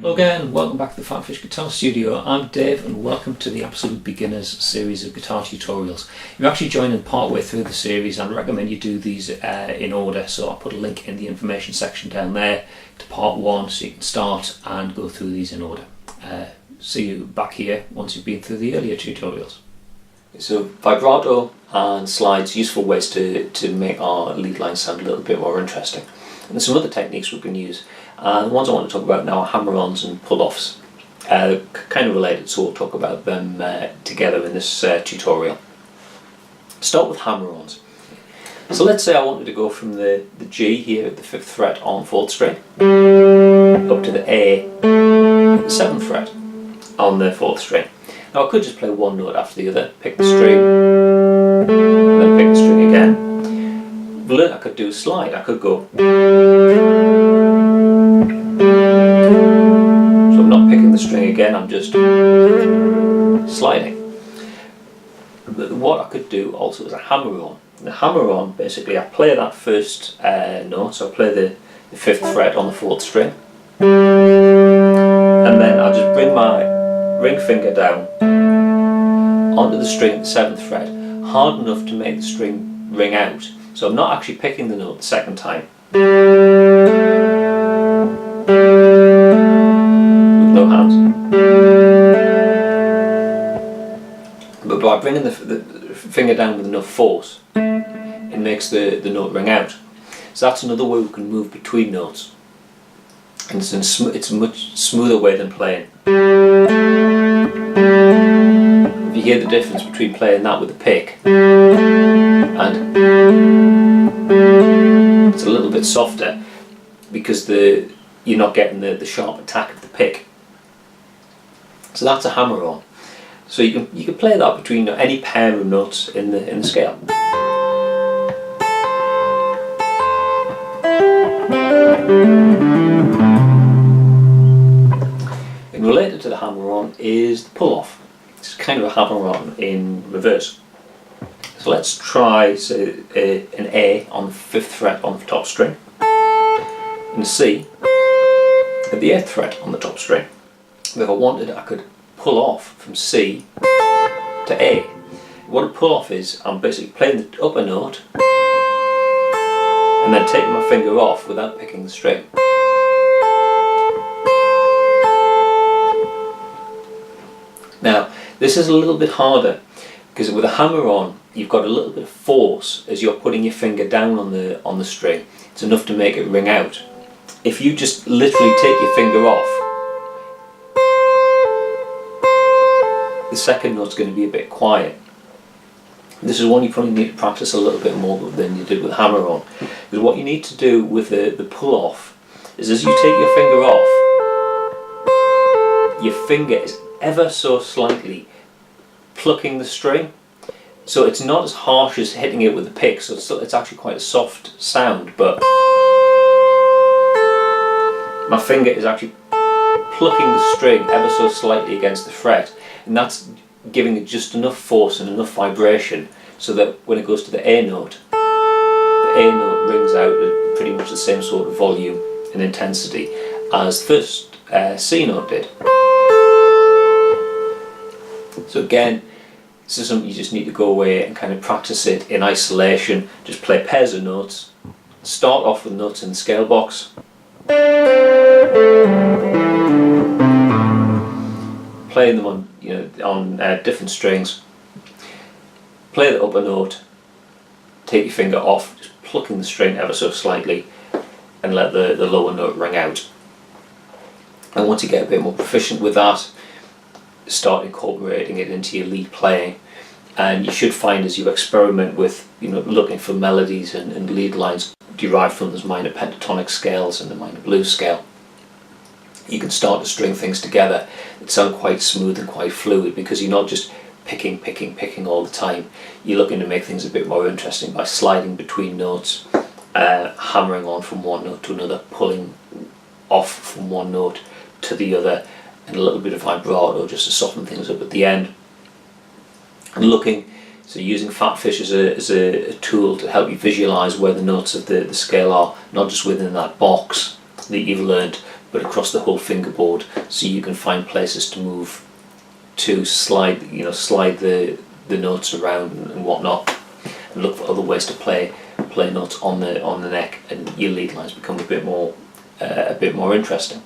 Hello again, welcome back to the PhatPhish Guitar Studio. I'm Dave and welcome to the Absolute Beginners series of guitar tutorials. You're actually joining part way through the series and I recommend you do these in order, so I'll put a link in the information section down there to part one so you can start and go through these in order. See you back here once you've been through the earlier tutorials. So vibrato and slides, useful ways to make our lead line sound a little bit more interesting. And there's some other techniques we can use. The ones I want to talk about now are Hammer-Ons and PullOffs. Kind of related, so we'll talk about them together in this tutorial. Start with Hammer-Ons. So let's say I wanted to go from the G here at the 5th fret on 4th string up to the A at the 7th fret on the 4th string. Now I could just play one note after the other, pick the string, and then pick the string again. But I could do a slide. I could go. So I'm not picking the string again, I'm just sliding. But what I could do also is a hammer-on. The hammer-on, basically I play that first note, so I play the 5th fret on the 4th string. And then I'll just bring my ring finger down onto the string at the 7th fret, hard enough to make the string ring out. So I'm not actually picking the note the second time. With no hands. But by bringing the finger down with enough force, it makes the note ring out. So that's another way we can move between notes. And it's a much smoother way than playing. If you hear the difference between playing that with a pick and it's a little bit softer because you're not getting the sharp attack of the pick. So that's a hammer-on. So you can play that between any pair of notes in the scale. And related to the hammer-on is the pull-off. It's kind of a hammer-on in reverse. So let's try an A on the 5th fret on the top string and a C at the 8th fret on the top string. If I wanted, I could pull off from C to A. What a pull-off is, I'm basically playing the upper note and then taking my finger off without picking the string. Now, this is a little bit harder because with a hammer-on, you've got a little bit of force as you're putting your finger down on the string. It's enough to make it ring out. If you just literally take your finger off, the second note's going to be a bit quiet. This is one you probably need to practice a little bit more than you did with hammer-on. Because what you need to do with the pull-off is as you take your finger off, your finger is ever so slightly plucking the string. So it's not as harsh as hitting it with the pick, so it's actually quite a soft sound, but my finger is actually plucking the string ever so slightly against the fret, and that's giving it just enough force and enough vibration so that when it goes to the A note rings out at pretty much the same sort of volume and intensity as the first C note did. So again, this is something you just need to go away and kind of practice it in isolation. Just play pairs of notes. Start off with notes in the scale box. Play them on different strings. Play the upper note. Take your finger off, just plucking the string ever so slightly, and let the lower note ring out. And once you get a bit more proficient with that, start incorporating it into your lead playing, and you should find as you experiment with looking for melodies and lead lines derived from those minor pentatonic scales and the minor blues scale, you can start to string things together that sound quite smooth and quite fluid because you're not just picking all the time. You're looking to make things a bit more interesting by sliding between notes, hammering on from one note to another, pulling off from one note to the other, and a little bit of vibrato just to soften things up at the end. And so using PhatPhish as a tool to help you visualise where the notes of the scale are, not just within that box that you've learned, but across the whole fingerboard, so you can find places to move, to slide the notes around and whatnot, and look for other ways to play notes on the neck, and your lead lines become a bit more interesting.